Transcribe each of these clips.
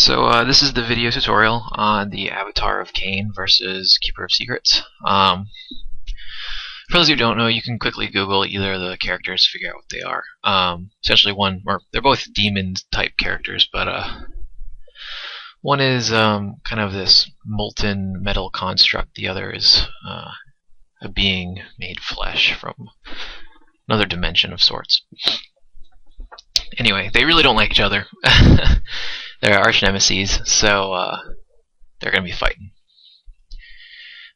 This is the video tutorial on the avatar of Khaine versus Keeper of Secrets. For those who don't know, you can quickly Google either of the characters to figure out what they are. Essentially they're both demon type characters, but one is kind of this molten metal construct, the other is a being made flesh from another dimension of sorts. Anyway, they really don't like each other. They're arch nemesis, so they're going to be fighting.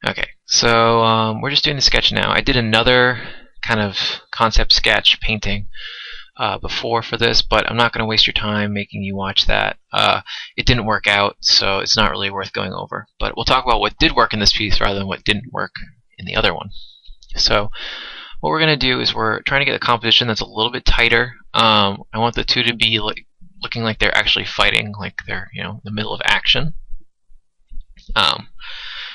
Okay, so we're just doing the sketch now. I did another kind of concept sketch painting before for this, but I'm not going to waste your time making you watch that. It didn't work out, so it's not really worth going over. But we'll talk about what did work in this piece rather than what didn't work in the other one. So what we're going to do is we're trying to get a composition that's a little bit tighter. I want the two to be looking like they're actually fighting, like they're in the middle of action.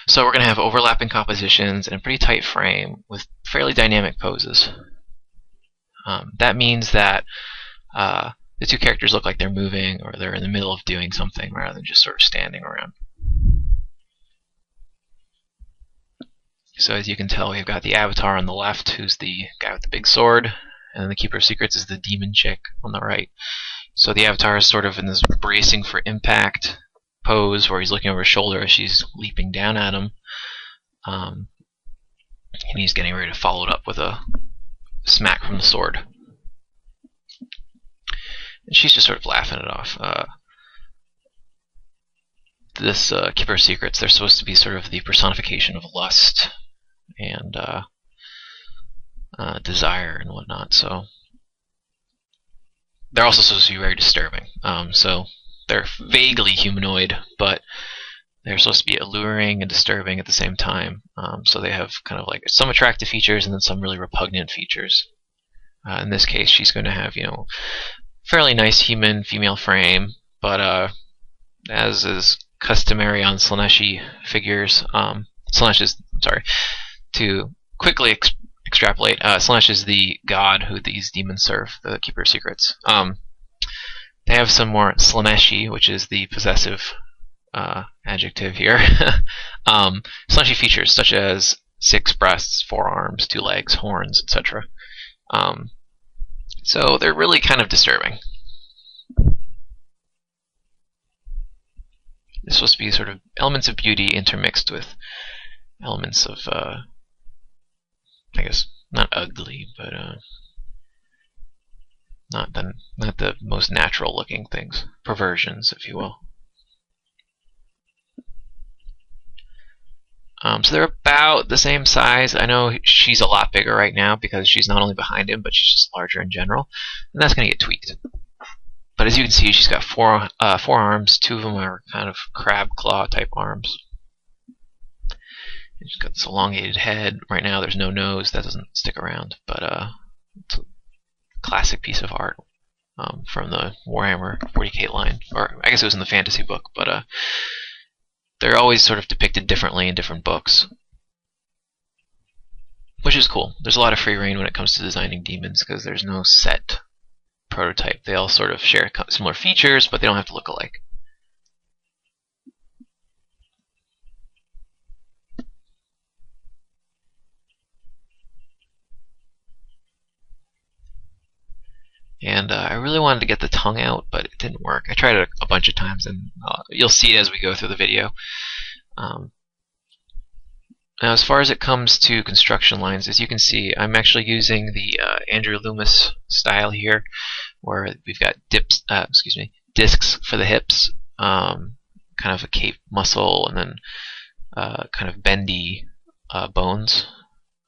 So we're going to have overlapping compositions and a pretty tight frame with fairly dynamic poses. That means that the two characters look like they're moving or they're in the middle of doing something rather than just sort of standing around. So as you can tell, we've got the avatar on the left, who's the guy with the big sword, and then the Keeper of Secrets is the demon chick on the right. So the avatar is sort of in this bracing for impact pose where he's looking over his shoulder as she's leaping down at him. And he's getting ready to follow it up with a smack from the sword. And she's just sort of laughing it off. This Keeper of Secrets, they're supposed to be sort of the personification of lust and desire and whatnot. So they're also supposed to be very disturbing. So they're vaguely humanoid, but they're supposed to be alluring and disturbing at the same time. So they have kind of like some attractive features and then some really repugnant features. In this case, she's going to have fairly nice human female frame, but as is customary on Slaanesh figures, to quickly extrapolate, Slaanesh is the god who these demons serve, the Keeper of Secrets. They have some more Slaanesh, which is the possessive adjective here. Slaanesh features such as 6 breasts, 4 arms, 2 legs, horns, etc. So they're really kind of disturbing. It's supposed to be sort of elements of beauty intermixed with elements of, I guess, not ugly, but not the most natural looking things. Perversions, if you will. So they're about the same size. I know she's a lot bigger right now because she's not only behind him, but she's just larger in general. And that's going to get tweaked. But as you can see, she's got 4 arms. 2 of them are kind of crab claw type arms. She's got this elongated head. Right now there's no nose. That doesn't stick around. But it's a classic piece of art from the Warhammer 40k line. Or I guess it was in the fantasy book. But they're always sort of depicted differently in different books, which is cool. There's a lot of free reign when it comes to designing demons because there's no set prototype. They all sort of share similar features, but they don't have to look alike. And I really wanted to get the tongue out, but it didn't work. I tried it a bunch of times, and you'll see it as we go through the video. Now, as far as it comes to construction lines, as you can see, I'm actually using the Andrew Loomis style here, where we've got discs for the hips, kind of a cape muscle, and then kind of bendy bones.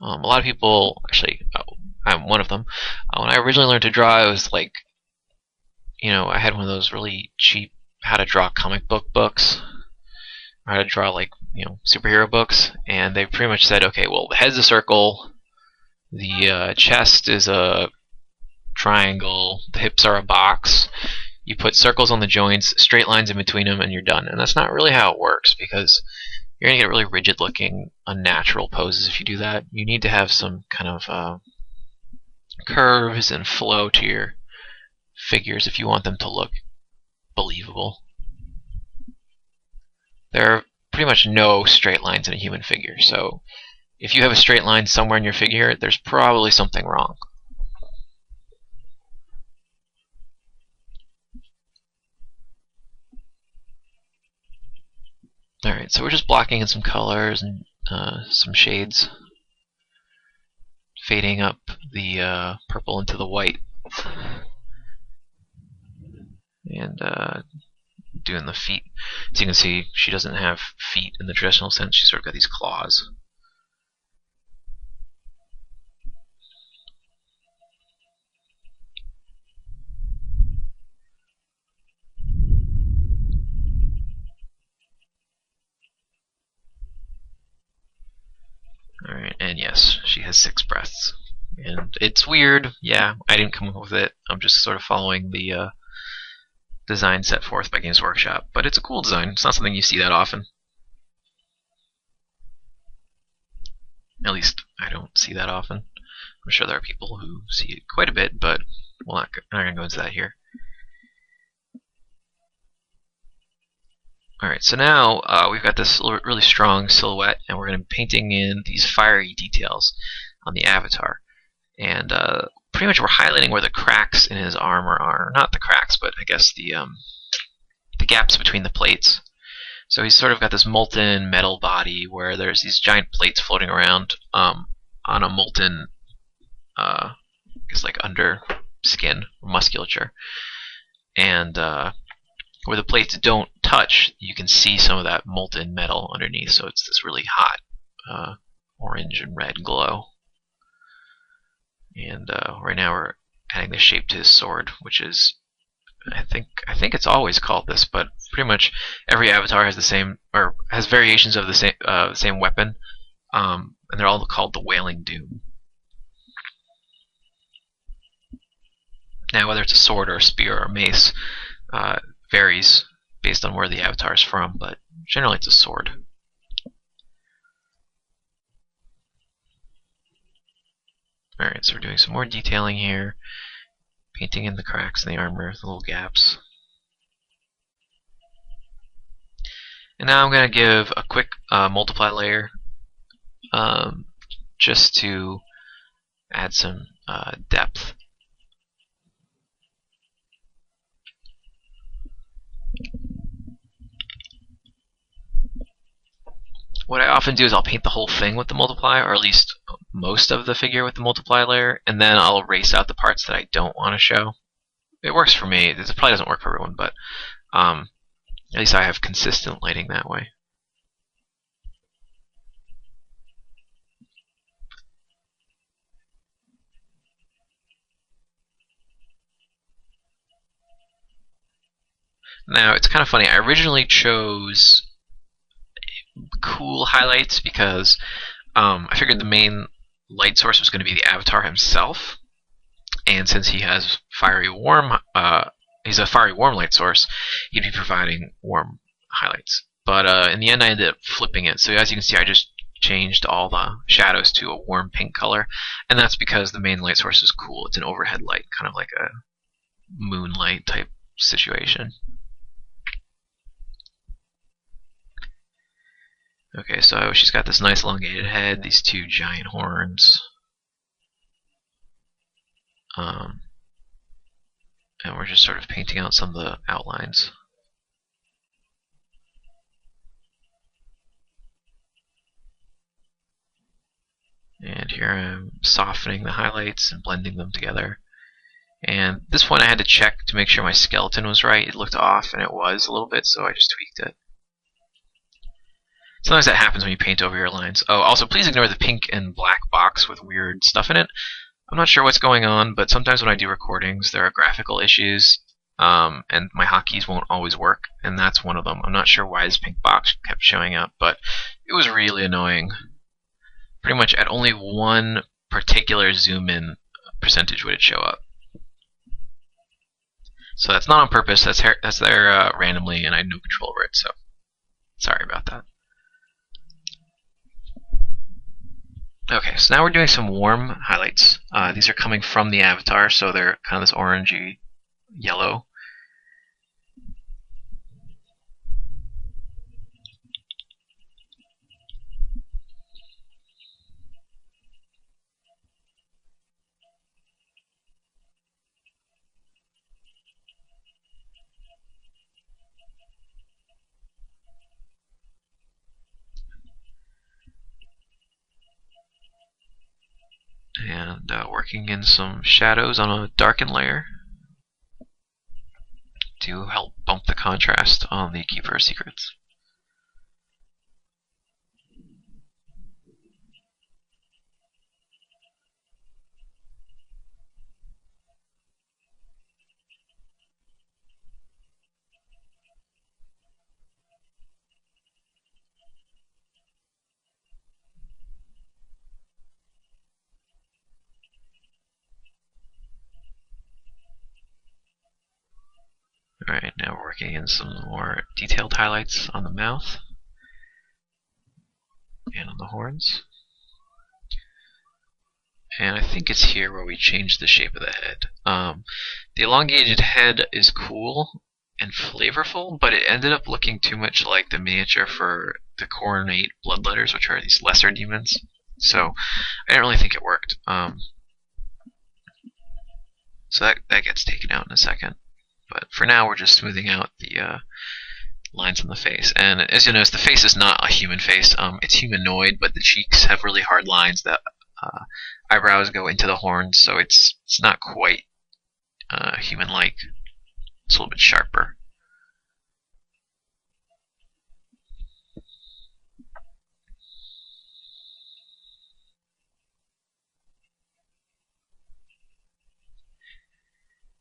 A lot of people, actually, I'm one of them. When I originally learned to draw, it was like, I had one of those really cheap how to draw comic book books, or how to draw like superhero books, and they pretty much said, okay, well, the head's a circle, the chest is a triangle, the hips are a box. You put circles on the joints, straight lines in between them, and you're done. And that's not really how it works, because you're going to get really rigid looking, unnatural poses if you do that. You need to have some kind of curves and flow to your figures if you want them to look believable. There are pretty much no straight lines in a human figure, so if you have a straight line somewhere in your figure, there's probably something wrong. Alright, so we're just blocking in some colors and some shades, fading up the purple into the white, and doing the feet. As you can see, she doesn't have feet in the traditional sense, she's sort of got these claws. Alright, and yes, she has 6 breasts. And it's weird, yeah, I didn't come up with it. I'm just sort of following the design set forth by Games Workshop. But it's a cool design. It's not something you see that often. At least I don't see that often. I'm sure there are people who see it quite a bit, but we're not going to go into that here. Alright, so now we've got this really strong silhouette, and we're going to be painting in these fiery details on the avatar. And pretty much we're highlighting where the cracks in his armor are. Not the cracks, but I guess the gaps between the plates. So he's sort of got this molten metal body where there's these giant plates floating around on a molten, I guess like under skin or musculature. And where the plates don't touch, you can see some of that molten metal underneath, so it's this really hot orange and red glow. And right now we're adding the shape to his sword, which is, I think it's always called this, but pretty much every avatar has the same, or has variations of the same weapon, and they're all called the Wailing Doom. Now, whether it's a sword or a spear or a mace, varies based on where the avatar is from, but generally it's a sword. Alright, so we're doing some more detailing here, painting in the cracks in the armor, the little gaps. And now I'm going to give a quick multiply layer just to add some depth. What I often do is I'll paint the whole thing with the multiply, or at least most of the figure with the multiply layer, and then I'll erase out the parts that I don't want to show. It works for me. It probably doesn't work for everyone, but at least I have consistent lighting that way. Now, it's kind of funny. I originally chose cool highlights because I figured the main light source was going to be the avatar himself, and since he has he's a fiery warm light source, he'd be providing warm highlights. But in the end, I ended up flipping it. So as you can see, I just changed all the shadows to a warm pink color, and that's because the main light source is cool. It's an overhead light, kind of like a moonlight type situation. Okay, so she's got this nice elongated head, these 2 giant horns. And we're just sort of painting out some of the outlines. And here I'm softening the highlights and blending them together. And at this point I had to check to make sure my skeleton was right. It looked off, and it was a little bit, so I just tweaked it. Sometimes that happens when you paint over your lines. Oh, also please ignore the pink and black box with weird stuff in it. I'm not sure what's going on, but sometimes when I do recordings there are graphical issues, and my hotkeys won't always work, and that's one of them. I'm not sure why this pink box kept showing up, but it was really annoying. Pretty much at only one particular zoom in percentage would it show up. So that's not on purpose, that's there randomly, and I had no control over it, so sorry about that. Okay, so now we're doing some warm highlights. These are coming from the avatar, so they're kind of this orangey yellow. and working in some shadows on a darken layer to help bump the contrast on the Keeper of Secrets. Alright, now we're working in some more detailed highlights on the mouth and on the horns. And I think it's here where we change the shape of the head. The elongated head is cool and flavorful, but it ended up looking too much like the miniature for the Coronate Bloodletters, which are these lesser demons. So I didn't really think it worked. So that gets taken out in a second. But for now, we're just smoothing out the lines on the face. And as you notice, the face is not a human face. It's humanoid, but the cheeks have really hard lines. The eyebrows go into the horns, so it's not quite human-like. It's a little bit sharper.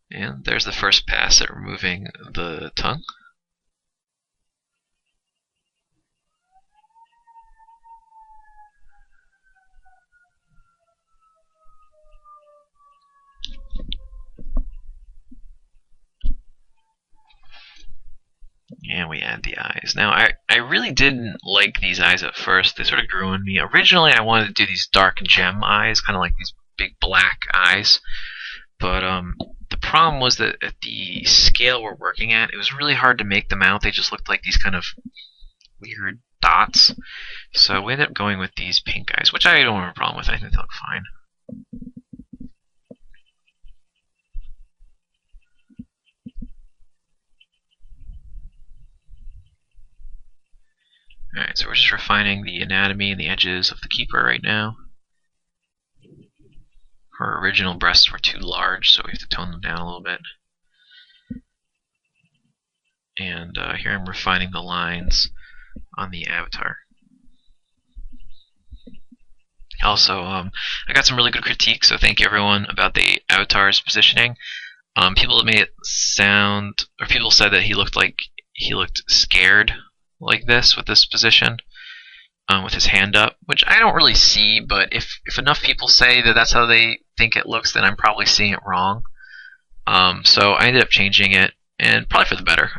And there's the first pass at removing the tongue. And we add the eyes. Now, I really didn't like these eyes at first. They sort of grew on me. Originally, I wanted to do these dark gem eyes, kind of like these big black eyes. But the problem was that at the scale we're working at, it was really hard to make them out. They just looked like these kind of weird dots. So we ended up going with these pink eyes, which I don't have a problem with. I think they look fine. Alright, so we're just refining the anatomy and the edges of the Keeper right now. Her original breasts were too large, so we have to tone them down a little bit. And here I'm refining the lines on the avatar. Also, I got some really good critiques, so thank you everyone about the avatar's positioning. People made it sound, or people said that he looked scared like this with this position. With his hand up, which I don't really see, but if enough people say that that's how they think it looks, then I'm probably seeing it wrong. So I ended up changing it, and probably for the better.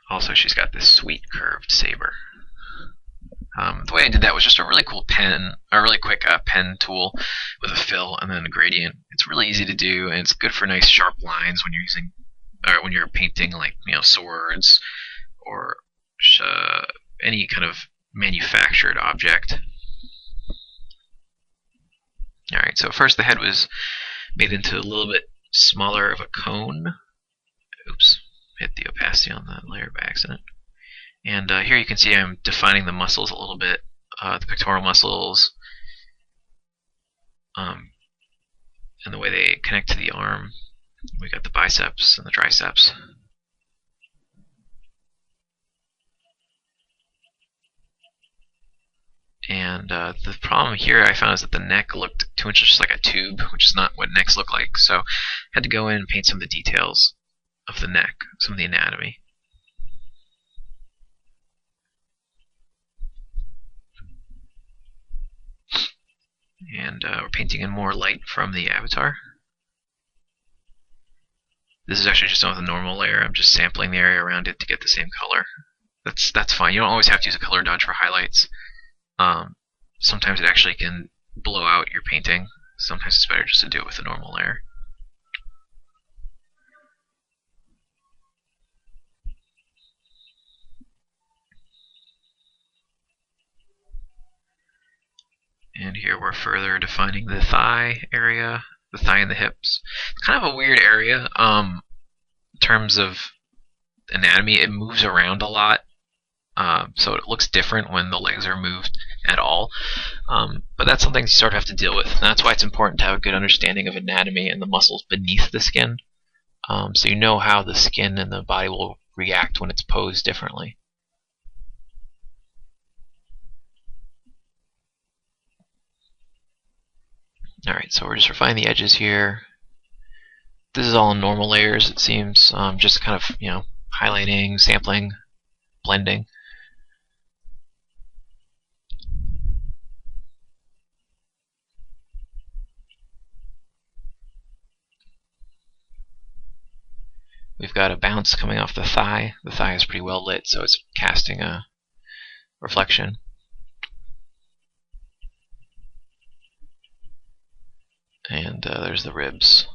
Also, she's got this sweet curved saber. The way I did that was just a really cool pen, a really quick pen tool with a fill and then a gradient. It's really easy to do, and it's good for nice sharp lines when you're using, or when you're painting like swords or any kind of manufactured object. All right, so first the head was made into a little bit smaller of a cone. Oops, hit the opacity on that layer by accident. And here you can see I'm defining the muscles a little bit, the pectoral muscles, and the way they connect to the arm. We got the biceps and the triceps. And the problem here I found is that the neck looked too much just like a tube, which is not what necks look like. So I had to go in and paint some of the details of the neck, some of the anatomy. And we're painting in more light from the avatar. This is actually just on the normal layer. I'm just sampling the area around it to get the same color. That's fine. You don't always have to use a color dodge for highlights. Sometimes it actually can blow out your painting. Sometimes it's better just to do it with a normal layer. And here we're further defining the thigh area, the thigh and the hips. It's kind of a weird area in terms of anatomy, it moves around a lot. So it looks different when the legs are moved at all. But that's something you sort of have to deal with. And that's why it's important to have a good understanding of anatomy and the muscles beneath the skin. So you know how the skin and the body will react when it's posed differently. Alright, so we're just refining the edges here. This is all in normal layers, it seems. Just kind of, highlighting, sampling, blending. We've got a bounce coming off the thigh. The thigh is pretty well lit, so it's casting a reflection. And there's the ribs.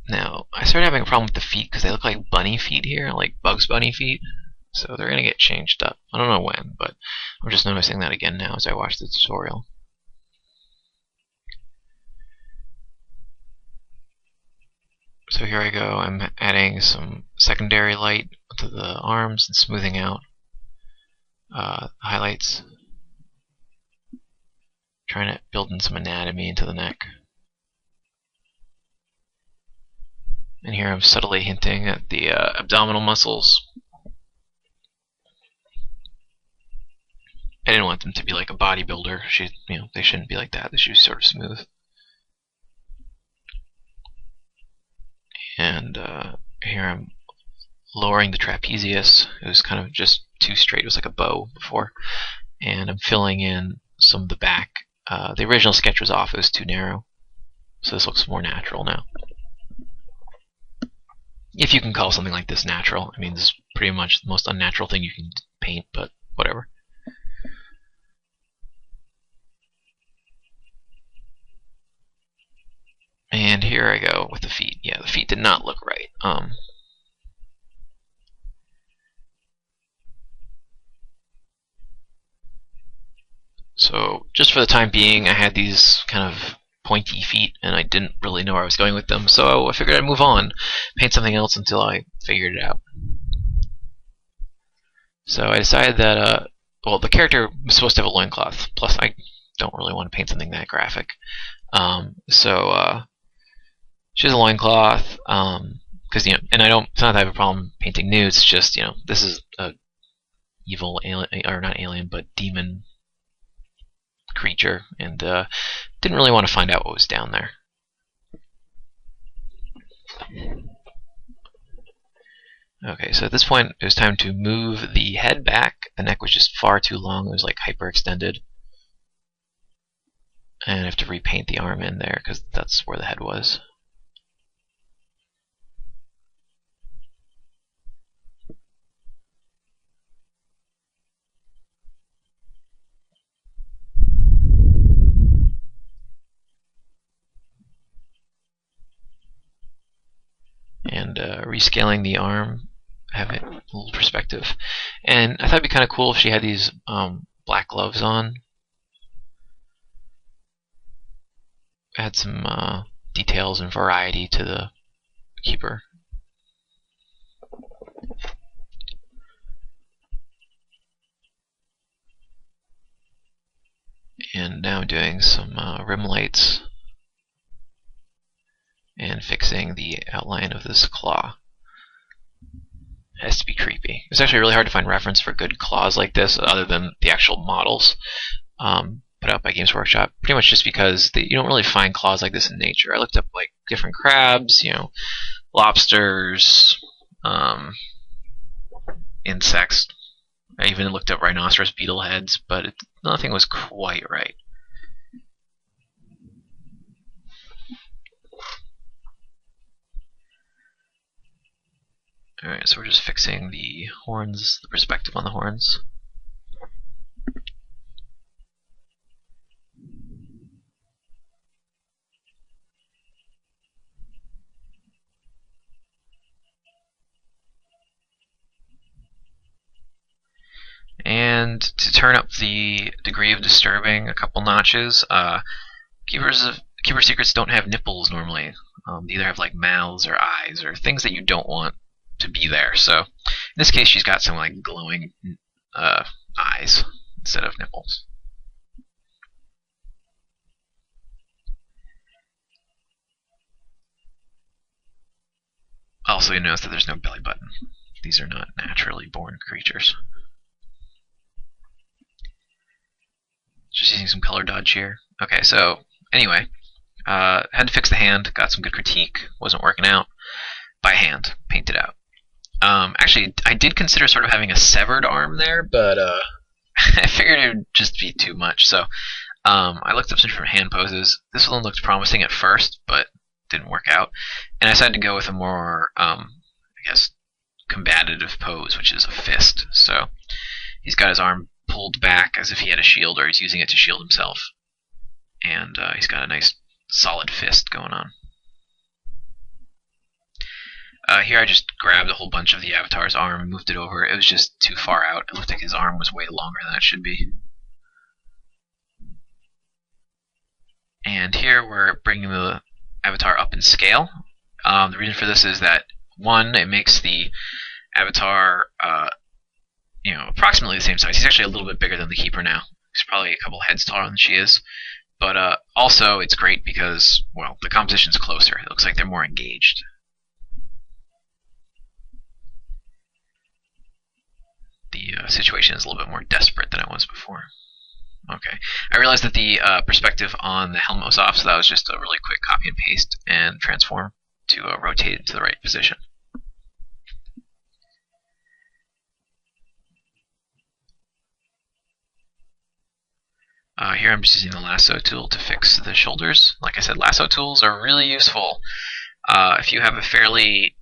Now, I started having a problem with the feet because they look like bunny feet here, like Bugs Bunny feet. So they're going to get changed up. I don't know when, but I'm just noticing that again now as I watch the tutorial. So here I go, I'm adding some secondary light to the arms and smoothing out highlights. Trying to build in some anatomy into the neck. And here I'm subtly hinting at the abdominal muscles. I didn't want them to be like a bodybuilder. They shouldn't be like that. They should be sort of smooth. And here I'm lowering the trapezius. It was kind of just too straight. It was like a bow before. And I'm filling in some of the back. The original sketch was off. It was too narrow. So this looks more natural now. If you can call something like this natural. I mean, this is pretty much the most unnatural thing you can paint, but whatever. And here I go with the feet. Yeah, the feet did not look right. So just for the time being, I had these kind of pointy feet, and I didn't really know where I was going with them. So I figured I'd move on, paint something else until I figured it out. So I decided that, well, the character was supposed to have a loincloth. Plus, I don't really want to paint something that graphic. So she has a loincloth, because and it's not that I have a problem painting nudes. It's just this is a evil alien, or not alien, but demon creature, and didn't really want to find out what was down there. Okay, so at this point it was time to move the head back. The neck was just far too long. It was like hyperextended. And I have to repaint the arm in there because that's where the head was. And rescaling the arm, have it a little perspective. And I thought it'd be kind of cool if she had these black gloves on. Add some details and variety to the keeper. And now I'm doing some rim lights and fixing the outline of this claw. It has to be creepy. It's actually really hard to find reference for good claws like this other than the actual models put out by Games Workshop, pretty much just because you don't really find claws like this in nature. I looked up like different crabs, lobsters, insects. I even looked up rhinoceros beetle heads, but nothing was quite right. Alright, so we're just fixing the horns, the perspective on the horns. And to turn up the degree of disturbing a couple notches, Keeper Secrets don't have nipples normally. They either have like mouths or eyes or things that you don't want to be there. So in this case, she's got some like glowing eyes instead of nipples. Also, you notice that there's no belly button. These are not naturally born creatures. Just using some color dodge here. Okay, so anyway, had to fix the hand, got some good critique, wasn't working out. By hand, painted out. Actually, I did consider sort of having a severed arm there, but I figured it would just be too much. So I looked up some different hand poses. This one looked promising at first, but didn't work out. And I decided to go with a more, I guess, combative pose, which is a fist. So he's got his arm pulled back as if he had a shield, or he's using it to shield himself. And he's got a nice solid fist going on. Here I just grabbed a whole bunch of the avatar's arm and moved it over. It was just too far out. It looked like his arm was way longer than it should be. And here we're bringing the avatar up in scale. The reason for this is that, one, it makes the avatar approximately the same size. He's actually a little bit bigger than the Keeper now. He's probably a couple heads taller than she is. But also, it's great because, well, the composition's closer. It looks like they're more engaged. The situation is a little bit more desperate than it was before. Okay, I realized that the perspective on the helmet was off, so that was just a really quick copy and paste and transform to rotate it to the right position. Here I'm just using the lasso tool to fix the shoulders. Like I said, lasso tools are really useful. If you have a fairly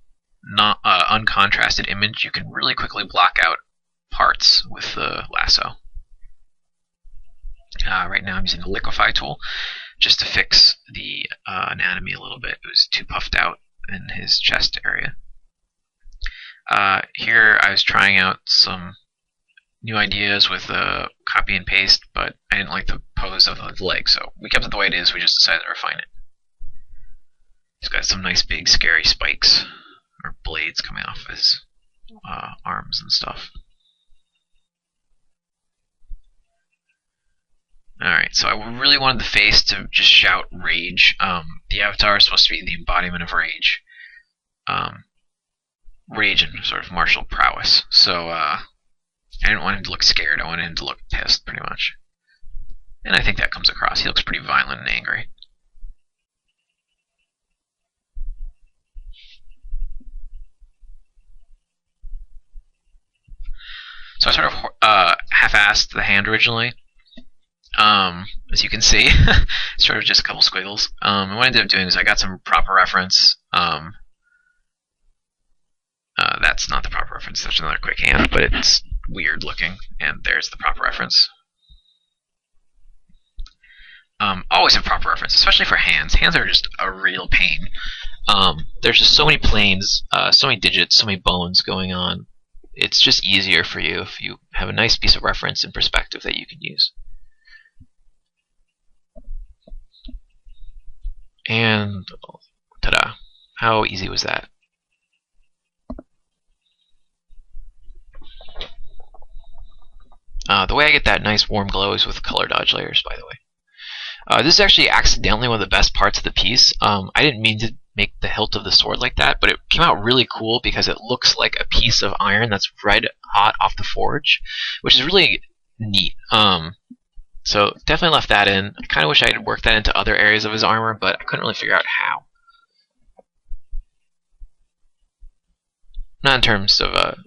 uncontrasted image, you can really quickly block out parts with the lasso. Right now I'm using the liquefy tool just to fix the anatomy a little bit. It was too puffed out in his chest area. Here I was trying out some new ideas with copy and paste, but I didn't like the pose of the leg, so we kept it the way it is. We just decided to refine it. He's got some nice big scary spikes or blades coming off his arms and stuff. Alright, so I really wanted the face to just shout rage. The avatar is supposed to be the embodiment of rage. Rage and sort of martial prowess. So I didn't want him to look scared. I wanted him to look pissed, pretty much. And I think that comes across. He looks pretty violent and angry. So I sort of half-assed the hand originally. As you can see, sort of just a couple squiggles. And what I ended up doing is I got some proper reference. That's not the proper reference, that's another quick hand, but it's weird looking, and there's the proper reference. Always have proper reference, especially for hands. Hands are just a real pain. There's just so many planes, so many digits, so many bones going on. It's just easier for you if you have a nice piece of reference and perspective that you can use. And ta-da! How easy was that? The way I get that nice warm glow is with color dodge layers, by the way. This is actually accidentally one of the best parts of the piece. I didn't mean to make the hilt of the sword like that, but it came out really cool because it looks like a piece of iron that's red hot off the forge, which is really neat. So definitely left that in. I kind of wish I had worked that into other areas of his armor, but I couldn't really figure out how. Not in terms of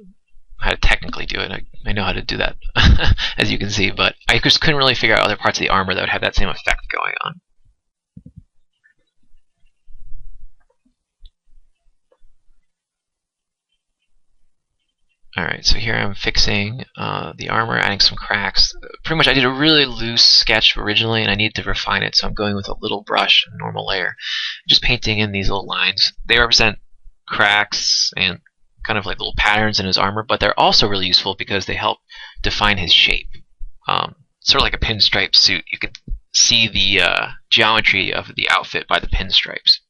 how to technically do it. I know how to do that, as you can see, but I just couldn't really figure out other parts of the armor that would have that same effect going on. Alright, so here I'm fixing the armor, adding some cracks. Pretty much I did a really loose sketch originally, and I need to refine it, so I'm going with a little brush, a normal layer. Just painting in these little lines. They represent cracks and kind of like little patterns in his armor, but they're also really useful because they help define his shape. Sort of like a pinstripe suit. You can see the geometry of the outfit by the pinstripes.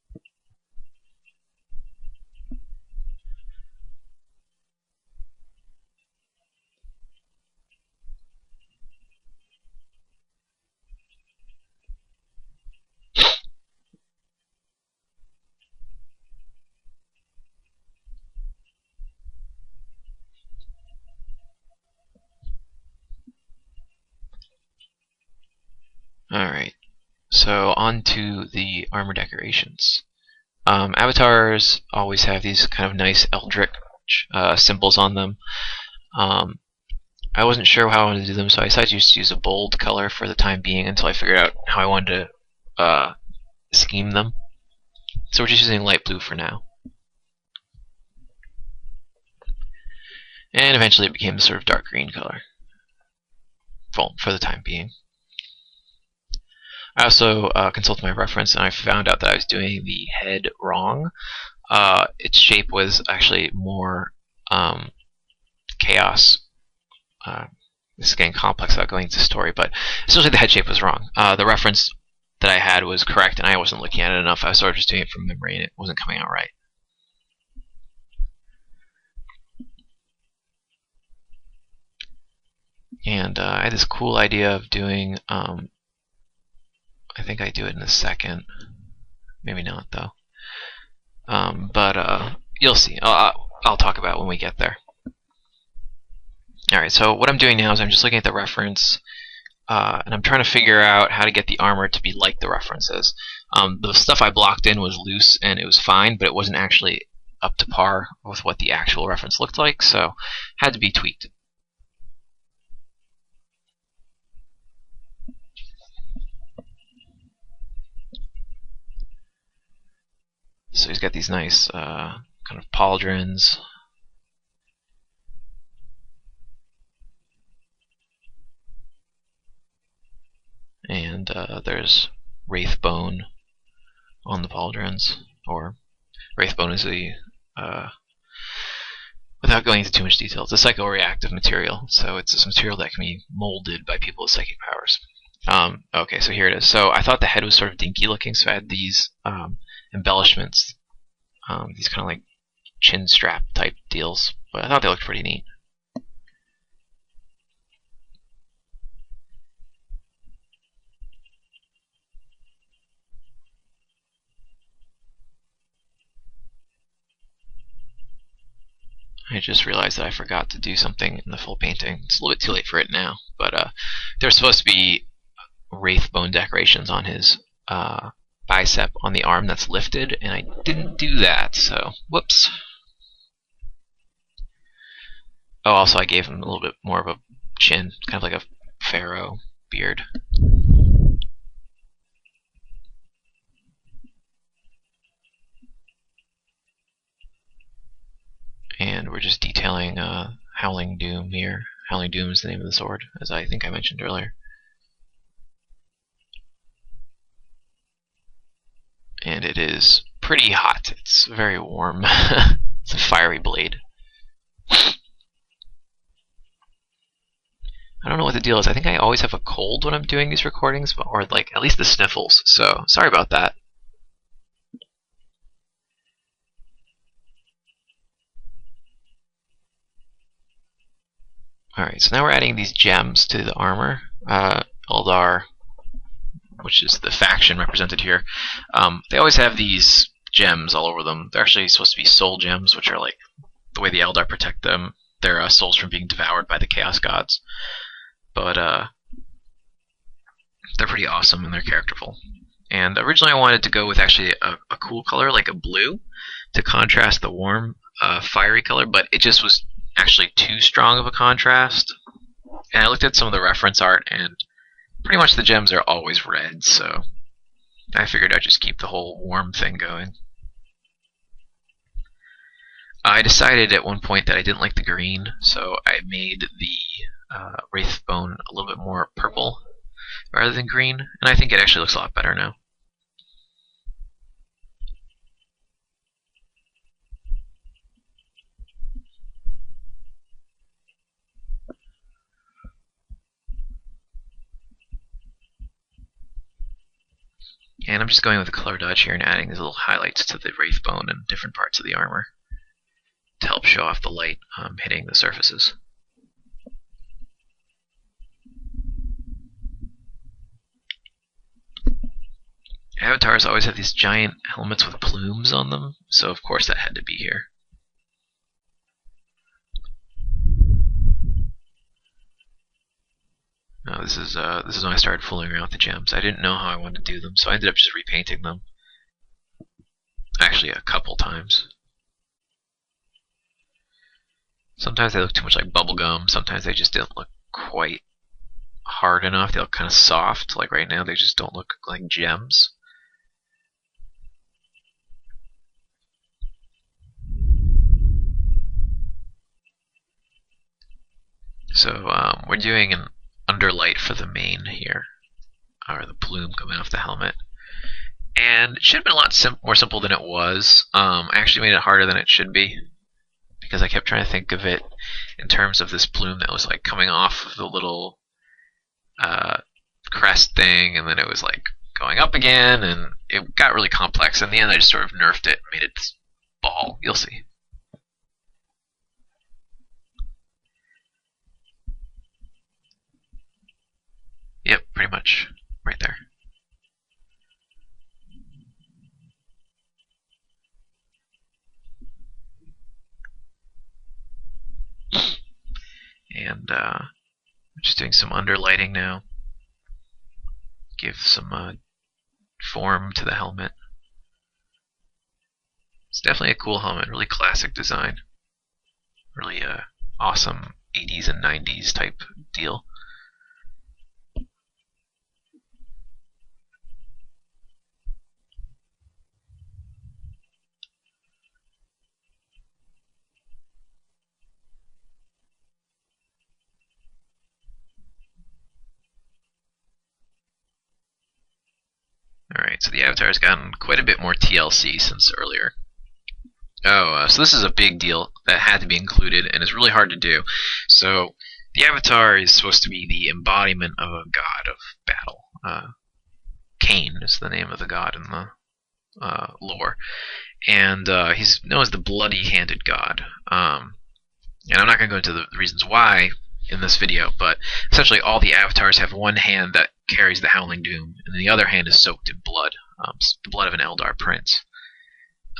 Alright, so on to the armor decorations. Avatars always have these kind of nice eldritch symbols on them. I wasn't sure how I wanted to do them, so I decided to just use a bold color for the time being until I figured out how I wanted to scheme them. So we're just using light blue for now. And eventually it became the sort of dark green color for the time being. I also consulted my reference, and I found out that I was doing the head wrong. Its shape was actually more chaos. This is getting complex without going into the story, but essentially the head shape was wrong. The reference that I had was correct, and I wasn't looking at it enough. I was sort of just doing it from memory, and it wasn't coming out right. And I had this cool idea of doing, I think I do it in a second. Maybe not, though. But you'll see. I'll talk about it when we get there. Alright, so what I'm doing now is I'm just looking at the reference, and I'm trying to figure out how to get the armor to be like the references. The stuff I blocked in was loose, and it was fine, but it wasn't actually up to par with what the actual reference looked like, so had to be tweaked. So he's got these nice kind of pauldrons. And there's Wraithbone on the pauldrons, or Wraithbone is a, without going into too much detail, it's a psychoreactive material, so it's a material that can be molded by people with psychic powers. Okay, so here it is. So I thought the head was sort of dinky looking, so I had these embellishments, these kind of like chin strap type deals, but I thought they looked pretty neat. I just realized that I forgot to do something in the full painting. It's a little bit too late for it now, but there's supposed to be Wraithbone decorations on his bicep on the arm that's lifted, and I didn't do that, so whoops. Oh, also I gave him a little bit more of a chin, kind of like a pharaoh beard. And we're just detailing Howling Doom here. Howling Doom is the name of the sword, as I think I mentioned earlier. And it is pretty hot. It's very warm. It's a fiery blade. I don't know what the deal is. I think I always have a cold when I'm doing these recordings, or like at least the sniffles, so sorry about that. Alright, so now we're adding these gems to the armor. Eldar, which is the faction represented here, they always have these gems all over them. They're actually supposed to be soul gems, which are like the way the Eldar protect them, their souls from being devoured by the Chaos Gods. But they're pretty awesome and they're characterful. And originally I wanted to go with actually a cool color, like a blue, to contrast the warm, fiery color, but it just was actually too strong of a contrast. And I looked at some of the reference art, and pretty much the gems are always red, so I figured I'd just keep the whole warm thing going. I decided at one point that I didn't like the green, so I made the Wraithbone a little bit more purple rather than green, and I think it actually looks a lot better now. And I'm just going with the color dodge here and adding these little highlights to the wraith bone and different parts of the armor to help show off the light hitting the surfaces. Avatars always have these giant helmets with plumes on them, so of course that had to be here. Now this is when I started fooling around with the gems. I didn't know how I wanted to do them, so I ended up just repainting them. Actually, a couple times. Sometimes they look too much like bubblegum, sometimes they just didn't look quite hard enough. They look kind of soft, like right now they just don't look like gems. So we're doing an underlight for the mane here, or the plume coming off the helmet. And it should have been a lot more simple than it was. I actually made it harder than it should be, because I kept trying to think of it in terms of this plume that was like coming off of the little crest thing, and then it was like going up again, and it got really complex. In the end, I just sort of nerfed it and made it this ball. You'll see. Yep, pretty much right there. And I'm just doing some underlighting now. Give some form to the helmet. It's definitely a cool helmet, really classic design. Really awesome 80s and 90s type deal. Alright, so the avatar has gotten quite a bit more TLC since earlier. So this is a big deal that had to be included and is really hard to do. So the avatar is supposed to be the embodiment of a god of battle. Khaine is the name of the god in the lore. And he's known as the bloody-handed god. And I'm not going to go into the reasons why in this video, but essentially all the avatars have one hand that carries the Howling Doom, and the other hand is soaked in blood, the blood of an Eldar prince.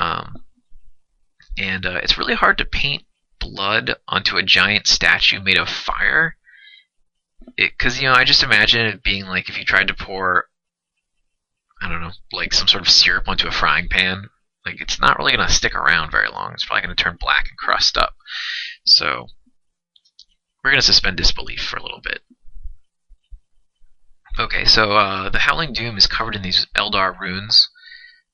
And it's really hard to paint blood onto a giant statue made of fire, because I just imagine it being like if you tried to pour, I don't know, like some sort of syrup onto a frying pan. Like, it's not really going to stick around very long. It's probably going to turn black and crust up. So we're going to suspend disbelief for a little bit. Okay, so the Howling Doom is covered in these Eldar runes,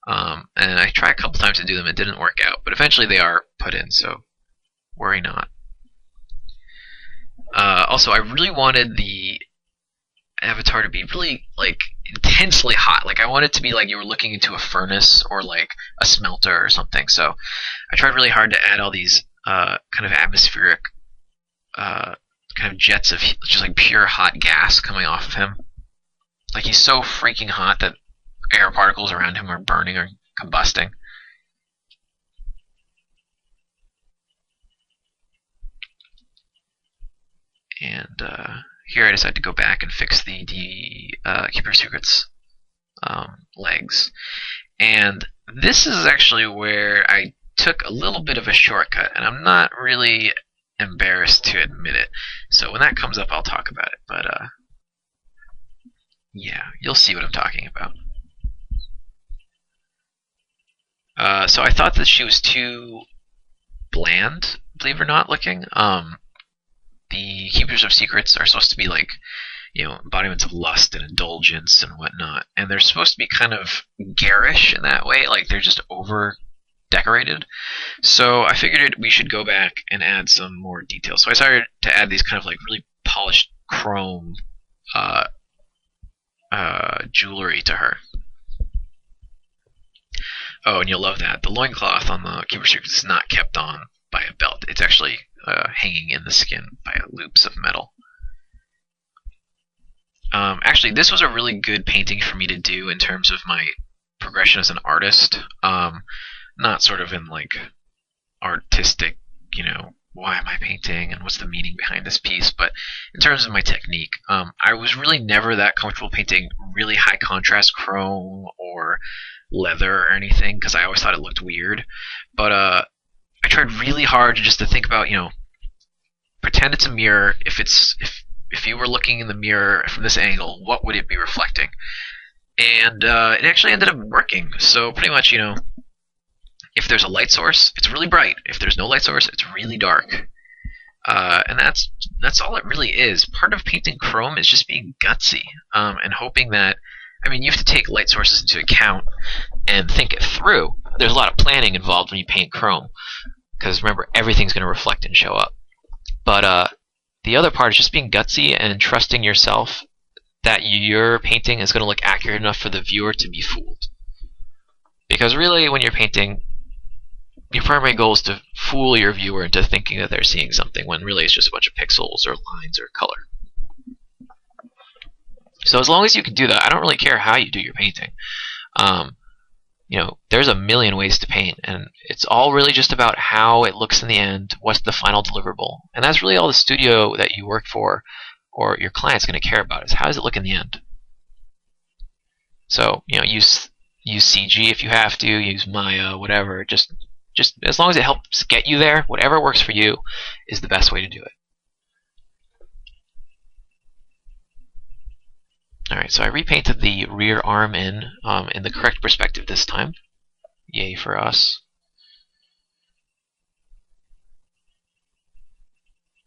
and I tried a couple times to do them. It didn't work out, but eventually they are put in, so worry not. Also, I really wanted the avatar to be really, like, intensely hot. Like, I want it to be like you were looking into a furnace or like a smelter or something. So I tried really hard to add all these kind of atmospheric kind of jets of just like pure hot gas coming off of him. Like, he's so freaking hot that air particles around him are burning or combusting. And here I decided to go back and fix the Keeper Secrets legs. And this is actually where I took a little bit of a shortcut, and I'm not really embarrassed to admit it. So when that comes up, I'll talk about it. But yeah, you'll see what I'm talking about. So I thought that she was too bland, believe it or not, looking. The Keepers of Secrets are supposed to be like, embodiments of lust and indulgence and whatnot, and they're supposed to be kind of garish in that way, like they're just over decorated. So I figured we should go back and add some more detail. So I started to add these kind of like really polished chrome jewelry to her. Oh, and you'll love that. The loincloth on the Keeper Secrets is not kept on by a belt. It's actually hanging in the skin by loops of metal. Actually, this was a really good painting for me to do in terms of my progression as an artist. Not sort of in like artistic, why am I painting and what's the meaning behind this piece, but in terms of my technique, I was really never that comfortable painting really high contrast chrome or leather or anything because I always thought it looked weird. But I tried really hard just to think about, pretend it's a mirror. If you were looking in the mirror from this angle, what would it be reflecting? And it actually ended up working. So pretty much, if there's a light source, it's really bright. If there's no light source, it's really dark. And that's all it really is. Part of painting chrome is just being gutsy and hoping that, you have to take light sources into account and think it through. There's a lot of planning involved when you paint chrome, because remember, everything's going to reflect and show up. But the other part is just being gutsy and trusting yourself that your painting is going to look accurate enough for the viewer to be fooled. Because really, when you're painting, your primary goal is to fool your viewer into thinking that they're seeing something, when really it's just a bunch of pixels or lines or color. So as long as you can do that, I don't really care how you do your painting. There's a million ways to paint, and it's all really just about how it looks in the end, what's the final deliverable. And that's really all the studio that you work for or your client's going to care about, is how does it look in the end. So, use CG if you have to, use Maya, whatever. Just as long as it helps get you there, whatever works for you is the best way to do it. Alright, so I repainted the rear arm in the correct perspective this time. Yay for us.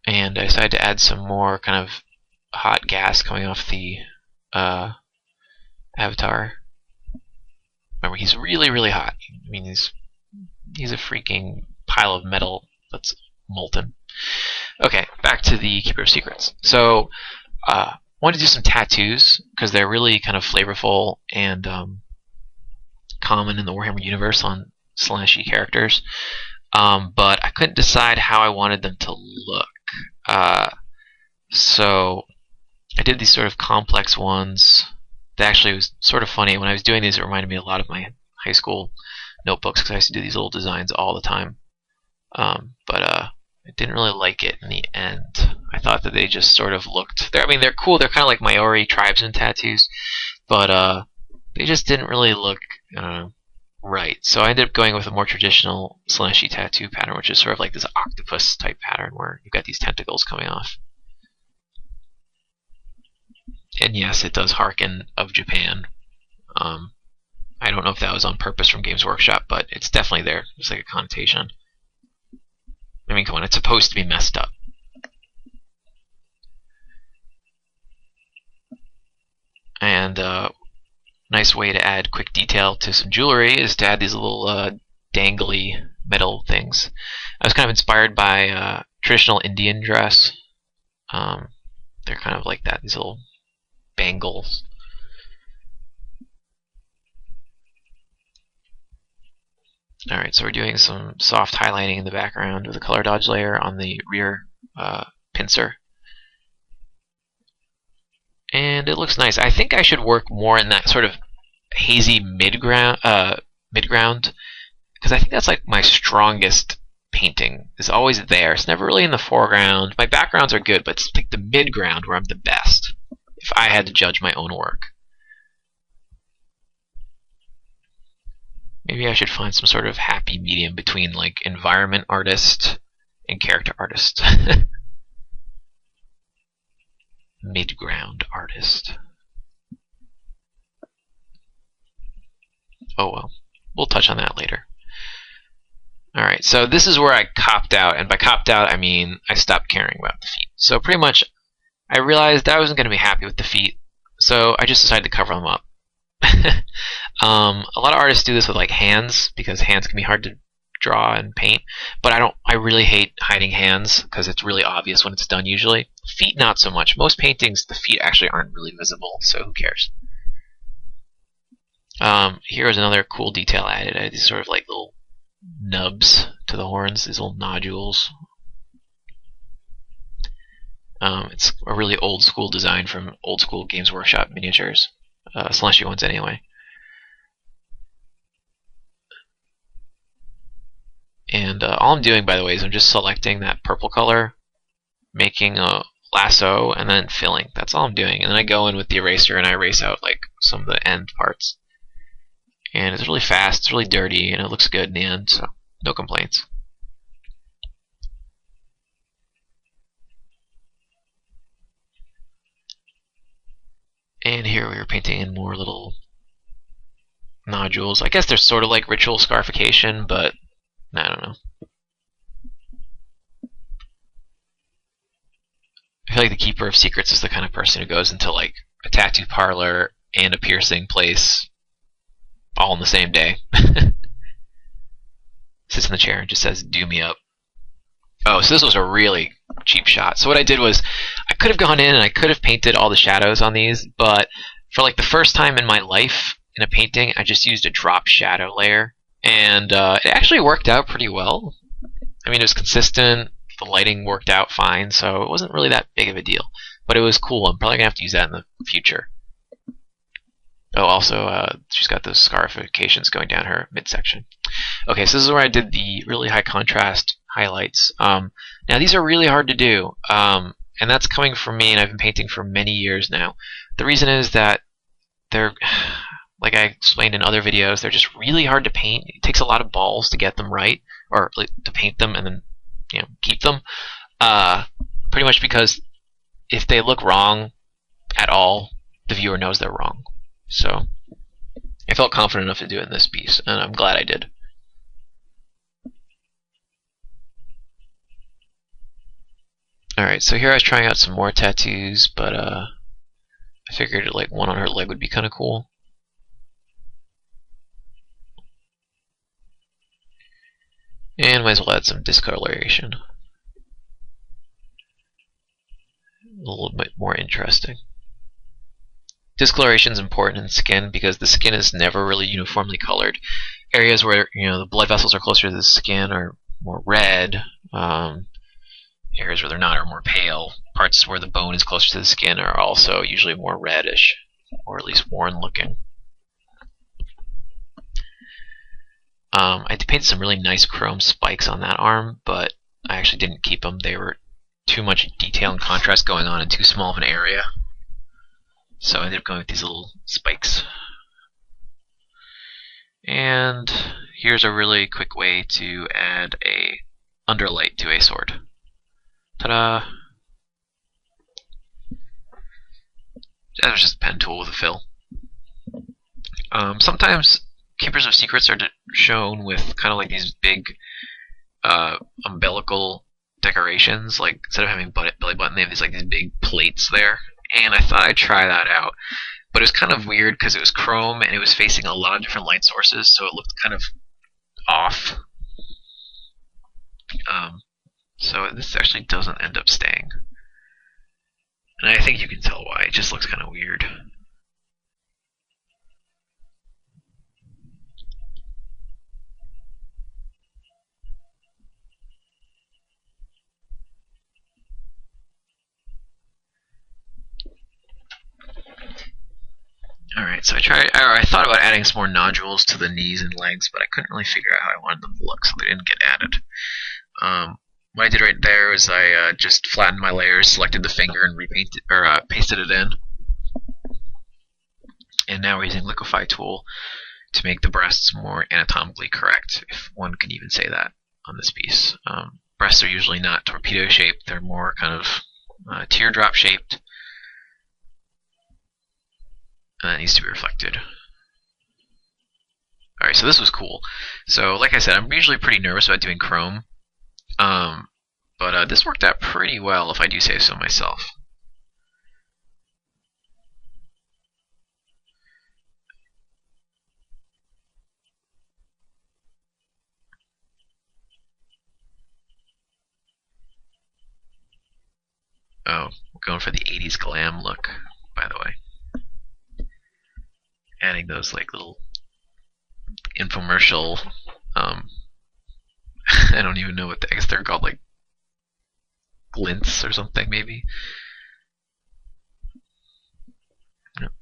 And I decided to add some more kind of hot gas coming off the avatar. Remember, he's really, really hot. He's a freaking pile of metal that's molten. Okay, back to the Keeper of Secrets. So, I wanted to do some tattoos because they're really kind of flavorful and common in the Warhammer universe on Slaanesh characters. But I couldn't decide how I wanted them to look. So I did these sort of complex ones. That actually was sort of funny. When I was doing these, it reminded me a lot of my high school notebooks because I used to do these little designs all the time. But I didn't really like it in the end. I thought that they just sort of looked... they're cool. They're kind of like Maori tribesman tattoos. But they just didn't really look right. So I ended up going with a more traditional Slaanesh tattoo pattern, which is sort of like this octopus type pattern where you've got these tentacles coming off. And yes, it does harken of Japan. I don't know if that was on purpose from Games Workshop, but it's definitely there. There's like a connotation. Come on, it's supposed to be messed up. And nice way to add quick detail to some jewelry is to add these little dangly metal things. I was kind of inspired by traditional Indian dress. They're kind of like that, these little bangles. Alright, so we're doing some soft highlighting in the background with a color dodge layer on the rear pincer. And it looks nice. I think I should work more in that sort of hazy midground, because I think that's like my strongest painting. Is always there. It's never really in the foreground. My backgrounds are good, but it's like the midground where I'm the best, if I had to judge my own work. Maybe I should find some sort of happy medium between like environment artist and character artist. Midground artist. Oh well, we'll touch on that later. Alright, so this is where I copped out, and by copped out I mean I stopped caring about the feet. So pretty much I realized I wasn't going to be happy with the feet, so I just decided to cover them up. A lot of artists do this with like hands, because hands can be hard to draw and paint, but I really hate hiding hands because it's really obvious when it's done usually. Feet not so much. Most paintings the feet actually aren't really visible, so who cares. Here's another cool detail added. I had these sort of like little nubs to the horns, these little nodules. It's a really old school design from old school Games Workshop miniatures, Slaanesh ones anyway. And all I'm doing, by the way, is I'm just selecting that purple color, making a lasso, and then filling. That's all I'm doing. And then I go in with the eraser and I erase out like some of the end parts. And it's really fast, it's really dirty, and it looks good in the end, so no complaints. And here we are painting in more little nodules. I guess they're sort of like ritual scarification, but I don't know. I feel like the Keeper of Secrets is the kind of person who goes into like a tattoo parlor and a piercing place all in the same day. Sits in the chair and just says, "Do me up." Oh, so this was a really cheap shot. So what I did was, I could have gone in and I could have painted all the shadows on these, but for like the first time in my life in a painting, I just used a drop shadow layer, and it actually worked out pretty well. I mean, it was consistent, the lighting worked out fine, so it wasn't really that big of a deal. But it was cool. I'm probably gonna have to use that in the future. Oh, also, she's got those scarifications going down her midsection. Okay, so this is where I did the really high contrast highlights. Now these are really hard to do, and that's coming from me, and I've been painting for many years now. The reason is that they're, like I explained in other videos, they're just really hard to paint. It takes a lot of balls to get them right, or to paint them and then keep them. Pretty much because if they look wrong at all, the viewer knows they're wrong. So I felt confident enough to do it in this piece, and I'm glad I did. Alright, so here I was trying out some more tattoos, but I figured like one on her leg would be kind of cool. And might as well add some discoloration. A little bit more interesting. Discoloration is important in skin because the skin is never really uniformly colored. Areas where the blood vessels are closer to the skin are more red. Areas where they're not are more pale. Parts where the bone is closer to the skin are also usually more reddish, or at least worn looking. I painted some really nice chrome spikes on that arm, but I actually didn't keep them. They were too much detail and contrast going on in too small of an area. So I ended up going with these little spikes. And here's a really quick way to add a underlight to a sword. Ta-da! That was just a pen tool with a fill. Sometimes Keepers of Secrets are shown with kind of like these big umbilical decorations. Like instead of having belly button, they have these big plates there. And I thought I'd try that out. But it was kind of weird because it was chrome and it was facing a lot of different light sources, so it looked kind of off. So this actually doesn't end up staying. And I think you can tell why. It just looks kind of weird. Alright, so I thought about adding some more nodules to the knees and legs, but I couldn't really figure out how I wanted them to look, so they didn't get added. What I did right there was I just flattened my layers, selected the finger, and repainted or pasted it in. And now we're using Liquify tool to make the breasts more anatomically correct, if one can even say that on this piece. Breasts are usually not torpedo shaped; they're more kind of teardrop shaped. And that needs to be reflected. Alright, so this was cool. So, like I said, I'm usually pretty nervous about doing chrome. But this worked out pretty well, if I do say so myself. Oh, we're going for the 80s glam look, by the way. Adding those little infomercial, I don't even know what I guess they're called, glints or something, maybe.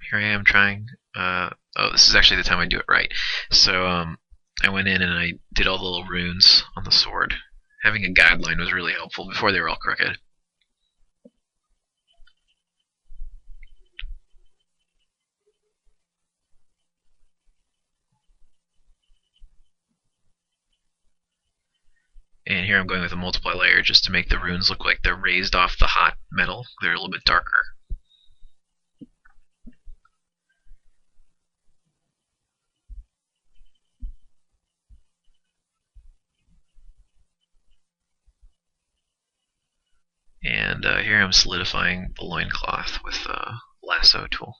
Here I am trying. Oh, this is actually the time I do it right. So I went in and I did all the little runes on the sword. Having a guideline was really helpful before they were all crooked. And here I'm going with a multiply layer just to make the runes look like they're raised off the hot metal. They're a little bit darker. And here I'm solidifying the loincloth with the lasso tool.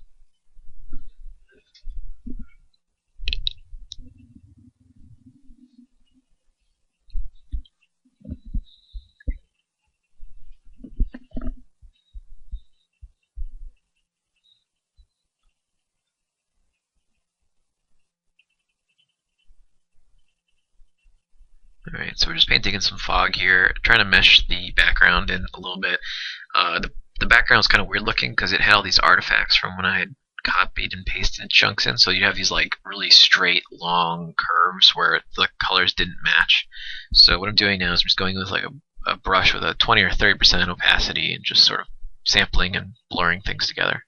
Alright, so we're just painting in some fog here, trying to mesh the background in a little bit. The background's kind of weird looking because it had all these artifacts from when I had copied and pasted chunks in, so you have these like really straight, long curves where the colors didn't match. So what I'm doing now is I'm just going with like a brush with a 20 or 30% opacity and just sort of sampling and blurring things together.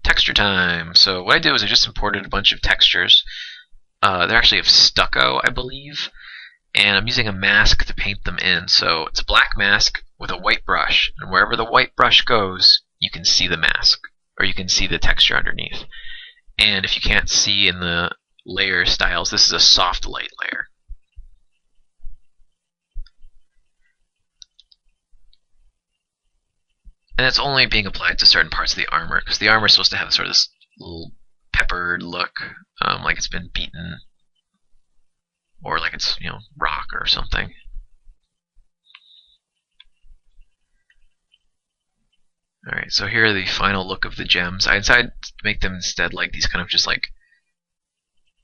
Texture time. So what I did was I just imported a bunch of textures. They're actually of stucco, I believe, and I'm using a mask to paint them in. So it's a black mask with a white brush, and wherever the white brush goes, you can see the mask, or you can see the texture underneath. And if you can't see in the layer styles, this is a soft light layer. And it's only being applied to certain parts of the armor, because the armor is supposed to have sort of this little peppered look, like it's been beaten, or like it's, you know, rock or something. Alright, so here are the final look of the gems. I decided to make them instead like these kind of just like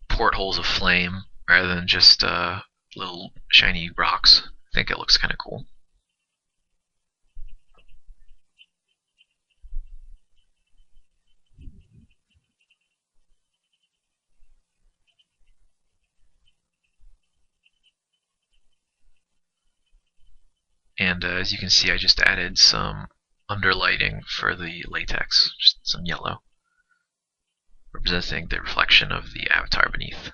portholes of flame, rather than just little shiny rocks. I think it looks kind of cool. And as you can see, I just added some underlighting for the latex, just some yellow, representing the reflection of the avatar beneath.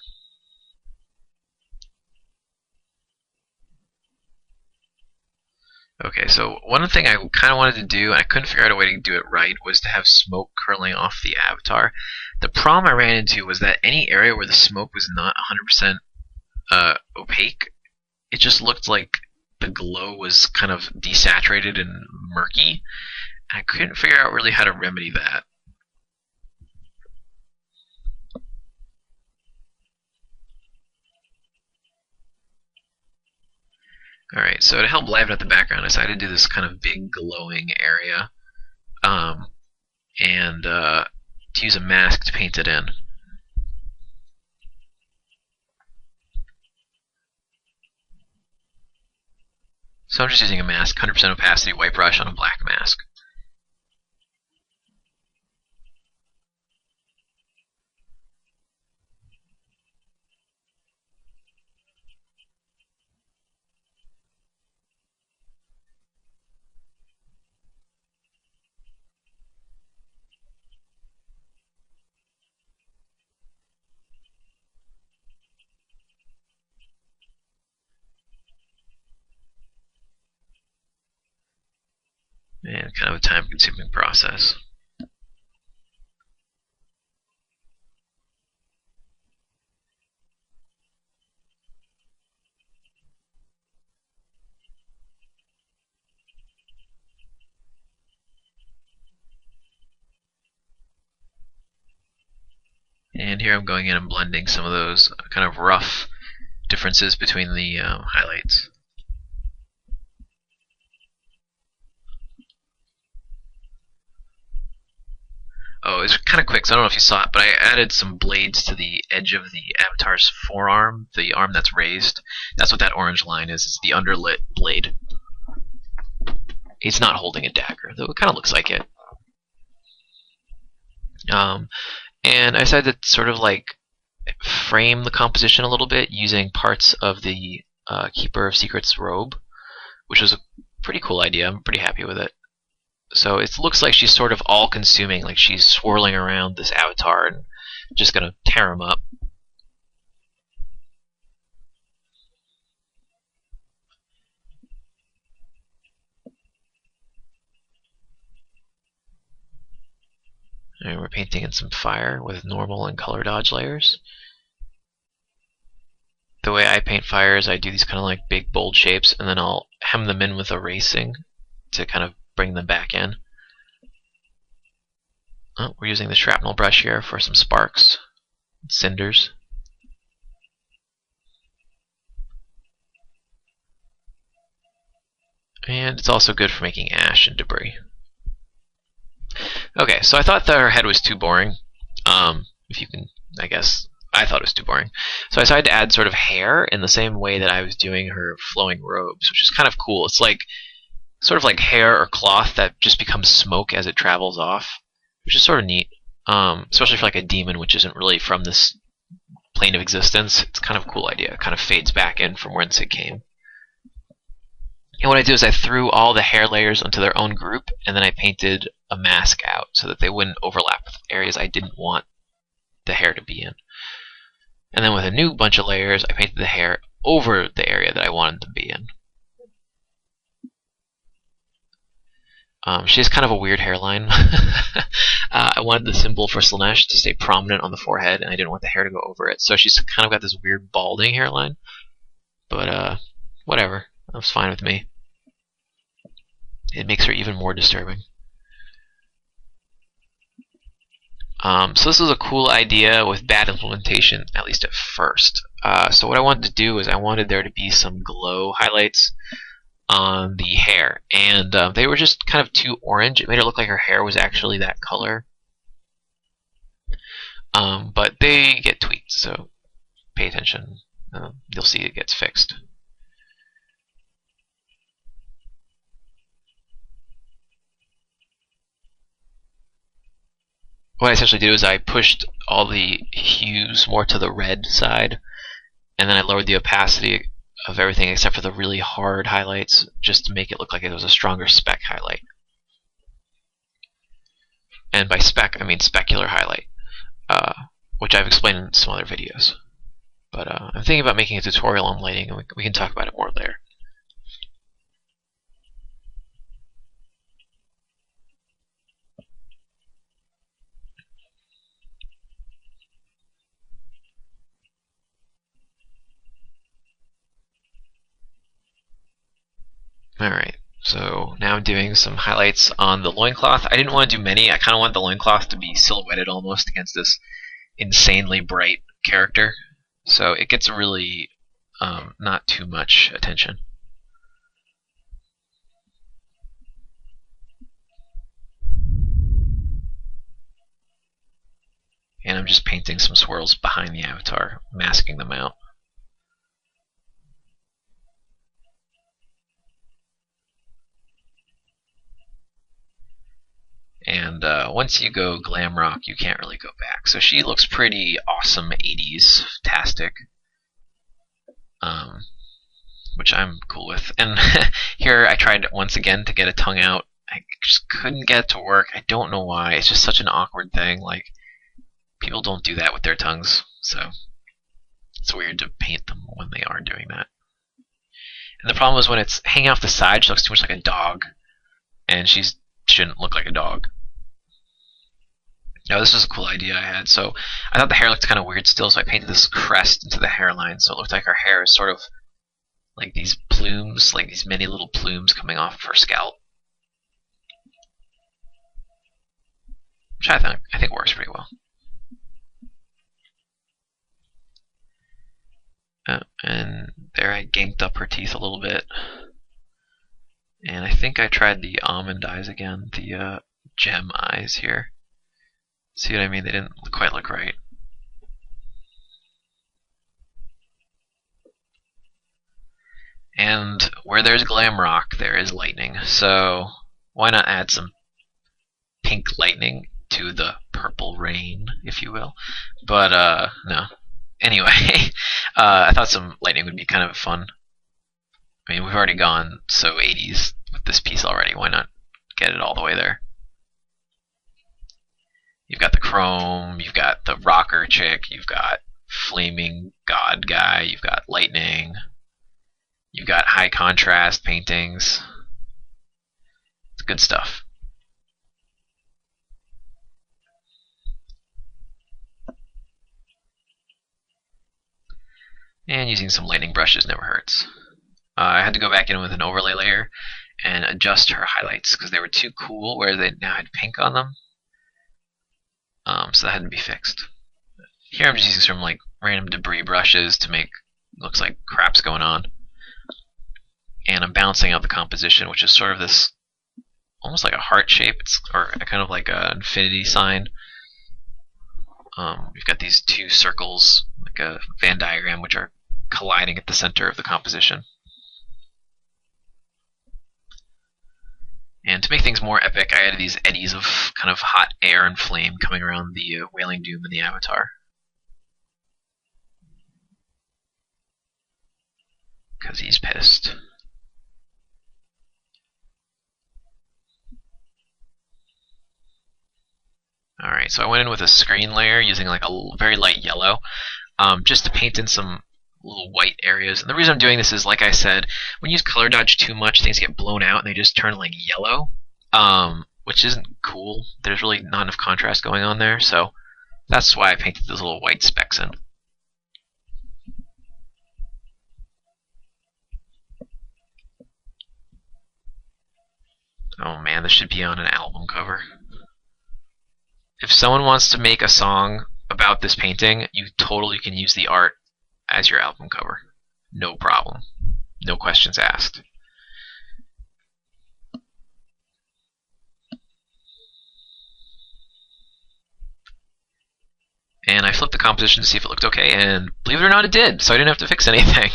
Okay, so one thing I kind of wanted to do, and I couldn't figure out a way to do it right, was to have smoke curling off the avatar. The problem I ran into was that any area where the smoke was not 100% opaque, it just looked like the glow was kind of desaturated and murky. I couldn't figure out really how to remedy that. Alright, so to help liven up the background, I decided to do this kind of big glowing area, and to use a mask to paint it in. So I'm just using a mask, 100% opacity, white brush on a black mask. And kind of a time-consuming process. And here I'm going in and blending some of those kind of rough differences between the highlights. Oh, it's kind of quick, so I don't know if you saw it, but I added some blades to the edge of the avatar's forearm, the arm that's raised. That's what that orange line is. It's the underlit blade. He's not holding a dagger, though it kind of looks like it. And I decided to sort of like frame the composition a little bit using parts of the Keeper of Secrets robe, which was a pretty cool idea. I'm pretty happy with it. So it looks like she's sort of all-consuming, like she's swirling around this avatar and just gonna tear him up. And we're painting in some fire with normal and color dodge layers. The way I paint fire is I do these kind of like big bold shapes, and then I'll hem them in with erasing to kind of bring them back in. Oh, we're using the shrapnel brush here for some sparks, cinders. And it's also good for making ash and debris. Okay, so I thought that her head was too boring. If you can, I guess, I thought it was too boring. So I decided to add sort of hair in the same way that I was doing her flowing robes, which is kind of cool. It's like sort of like hair or cloth that just becomes smoke as it travels off, which is sort of neat, especially for like a demon, which isn't really from this plane of existence. It's kind of a cool idea. It kind of fades back in from whence it came. And what I did is I threw all the hair layers onto their own group, and then I painted a mask out so that they wouldn't overlap with areas I didn't want the hair to be in. And then with a new bunch of layers, I painted the hair over the area that I wanted them to be in. She has kind of a weird hairline. I wanted the symbol for Slaanesh to stay prominent on the forehead, and I didn't want the hair to go over it. So she's kind of got this weird balding hairline. But whatever. That's fine with me. It makes her even more disturbing. So this was a cool idea with bad implementation, at least at first. So what I wanted to do is I wanted there to be some glow highlights on the hair, and they were just kind of too orange. It made it look like her hair was actually that color. But they get tweaked, so pay attention. You'll see it gets fixed. What I essentially did is I pushed all the hues more to the red side, and then I lowered the opacity of everything except for the really hard highlights, just to make it look like it was a stronger spec highlight. And by spec, I mean specular highlight, which I've explained in some other videos. But I'm thinking about making a tutorial on lighting, and we can talk about it more later. Alright, so now I'm doing some highlights on the loincloth. I didn't want to do many. I kind of want the loincloth to be silhouetted almost against this insanely bright character. So it gets really not too much attention. And I'm just painting some swirls behind the avatar, masking them out. And once you go glam rock, you can't really go back. So she looks pretty awesome 80s-tastic, which I'm cool with. And here I tried once again to get a tongue out. I just couldn't get it to work. I don't know why. It's just such an awkward thing. Like, people don't do that with their tongues, so it's weird to paint them when they are doing that. And the problem is when it's hanging off the side, she looks too much like a dog, and she shouldn't look like a dog. Now, this was a cool idea I had. So I thought the hair looked kind of weird still, so I painted this crest into the hairline, so it looked like her hair is sort of like these plumes, like these many little plumes coming off of her scalp, which I think works pretty well. And there I ganked up her teeth a little bit. And I think I tried the almond eyes again, the gem eyes here. See what I mean? They didn't quite look right. And where there's glam rock, there is lightning. So why not add some pink lightning to the purple rain, if you will? But no. Anyway, I thought some lightning would be kind of fun. I mean, we've already gone so 80s with this piece already. Why not get it all the way there? You've got the chrome, you've got the rocker chick, you've got flaming god guy, you've got lightning, you've got high contrast paintings. It's good stuff. And using some lightning brushes never hurts. I had to go back in with an overlay layer and adjust her highlights because they were too cool where they now had pink on them. So that had to be fixed. Here I'm just using some like random debris brushes to make looks like crap's going on. And I'm balancing out the composition, which is sort of this almost like a heart shape, or kind of like an infinity sign. We've got these two circles, like a Venn diagram, which are colliding at the center of the composition. And to make things more epic, I added these eddies of kind of hot air and flame coming around the Wailing Doom and the Avatar. Because he's pissed. Alright, so I went in with a screen layer using like a very light yellow, just to paint in some little white areas. And the reason I'm doing this is, like I said, when you use color dodge too much, things get blown out and they just turn like yellow, which isn't cool. There's really not enough contrast going on there, so that's why I painted those little white specks in. Oh man, this should be on an album cover. If someone wants to make a song about this painting, you totally can use the art as your album cover. No problem. No questions asked. And I flipped the composition to see if it looked okay, and believe it or not, it did, so I didn't have to fix anything.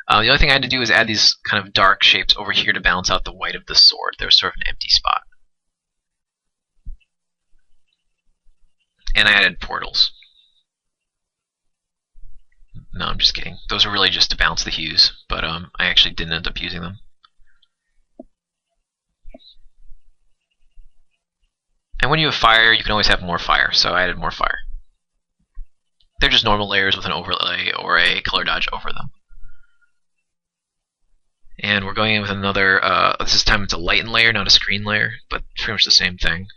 The only thing I had to do was add these kind of dark shapes over here to balance out the white of the sword. There was sort of an empty spot. And I added portals. No, I'm just kidding. Those are really just to balance the hues, but I actually didn't end up using them. And when you have fire, you can always have more fire, so I added more fire. They're just normal layers with an overlay or a color dodge over them. And we're going in with another, this time it's a lighten layer, not a screen layer, but pretty much the same thing.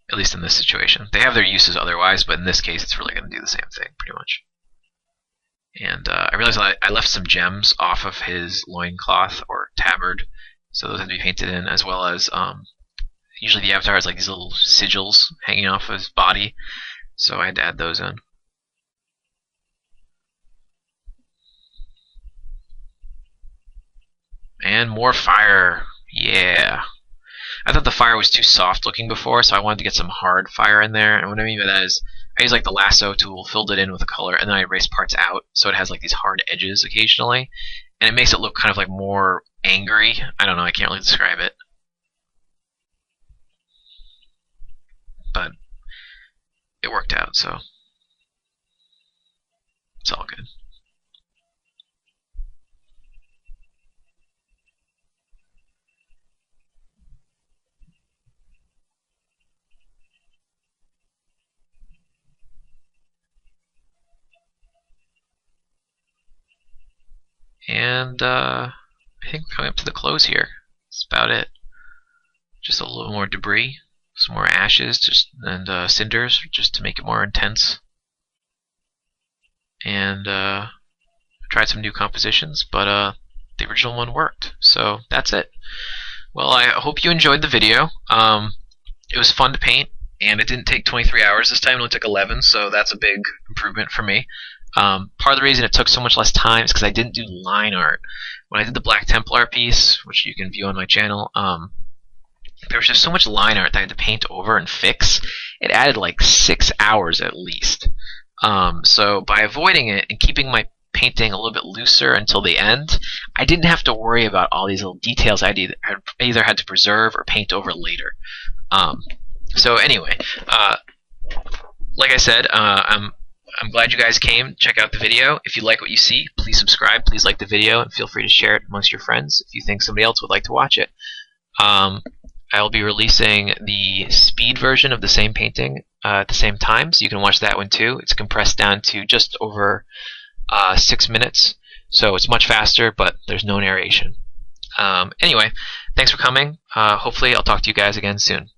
At least in this situation. They have their uses otherwise, but in this case it's really going to do the same thing, pretty much. And I realized I left some gems off of his loincloth or tabard, so those had to be painted in, as well as usually the avatar has like these little sigils hanging off of his body, so I had to add those in. And more fire! Yeah! I thought the fire was too soft looking before, so I wanted to get some hard fire in there. And what I mean by that is, I used like the lasso tool, filled it in with a color, and then I erased parts out, so it has like these hard edges occasionally, and it makes it look kind of like more angry. I don't know, I can't really describe it. But it worked out, so it's all good. And I think we're coming up to the close here. That's about it. Just a little more debris, some more ashes, and cinders, just to make it more intense. And tried some new compositions, but the original one worked. So that's it. Well, I hope you enjoyed the video. It was fun to paint, and it didn't take 23 hours this time. It only took 11, so that's a big improvement for me. Part of the reason it took so much less time is because I didn't do line art. When I did the Black Templar piece, which you can view on my channel, there was just so much line art that I had to paint over and fix. It added like 6 hours at least. So by avoiding it and keeping my painting a little bit looser until the end, I didn't have to worry about all these little details I either had to preserve or paint over later. So anyway, like I said, I'm glad you guys came. Check out the video. If you like what you see, please subscribe. Please like the video, and feel free to share it amongst your friends if you think somebody else would like to watch it. I'll be releasing the speed version of the same painting at the same time, so you can watch that one too. It's compressed down to just over 6 minutes, so it's much faster, but there's no narration. Anyway, thanks for coming. Hopefully I'll talk to you guys again soon.